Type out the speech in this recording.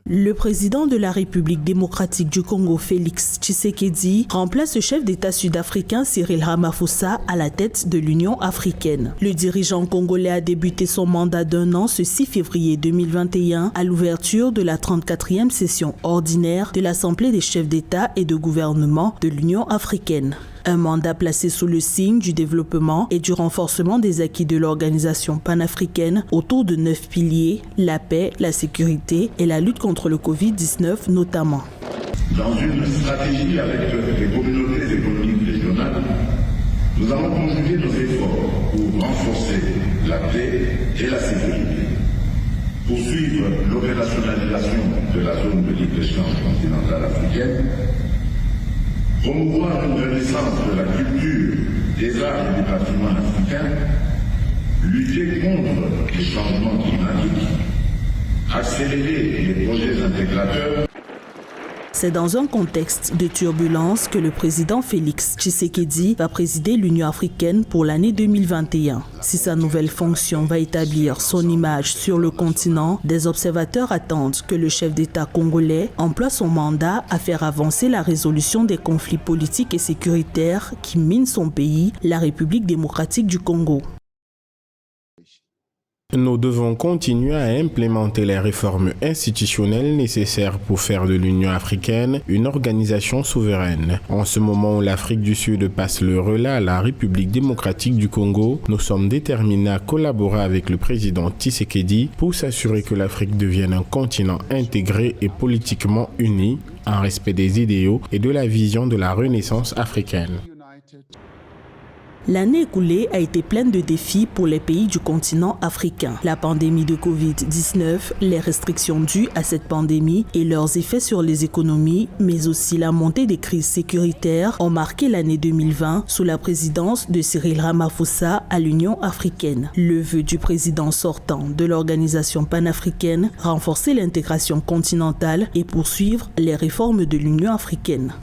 Le président de la République démocratique du Congo, Félix Tshisekedi, remplace le chef d'État sud-africain Cyril Ramaphosa à la tête de l'Union africaine. Le dirigeant congolais a débuté son mandat d'1 an ce 6 février 2021 à l'ouverture de la 34e session ordinaire de l'Assemblée des chefs d'État et de gouvernement de l'Union africaine. Un mandat placé sous le signe du développement et du renforcement des acquis de l'organisation panafricaine autour de 9 piliers, la paix, la sécurité et la lutte contre le Covid-19 notamment. Dans une stratégie avec les communautés économiques régionales, nous allons conjuguer nos efforts pour renforcer la paix et la sécurité, poursuivre l'opérationnalisation de la zone de libre-échange continentale africaine, promouvoir une renaissance de la culture, des arts et du patrimoine africain, lutter contre les changements climatiques, accélérer les projets intégrateurs. C'est dans un contexte de turbulence que le président Félix Tshisekedi va présider l'Union africaine pour l'année 2021. Si sa nouvelle fonction va établir son image sur le continent, des observateurs attendent que le chef d'État congolais emploie son mandat à faire avancer la résolution des conflits politiques et sécuritaires qui minent son pays, la République démocratique du Congo. Nous devons continuer à implémenter les réformes institutionnelles nécessaires pour faire de l'Union africaine une organisation souveraine. En ce moment où l'Afrique du Sud passe le relais à la République démocratique du Congo, nous sommes déterminés à collaborer avec le président Tshisekedi pour s'assurer que l'Afrique devienne un continent intégré et politiquement uni, en respect des idéaux et de la vision de la Renaissance africaine. L'année écoulée a été pleine de défis pour les pays du continent africain. La pandémie de Covid-19, les restrictions dues à cette pandémie et leurs effets sur les économies, mais aussi la montée des crises sécuritaires ont marqué l'année 2020 sous la présidence de Cyril Ramaphosa à l'Union africaine. Le vœu du président sortant de l'organisation panafricaine, renforcer l'intégration continentale et poursuivre les réformes de l'Union africaine.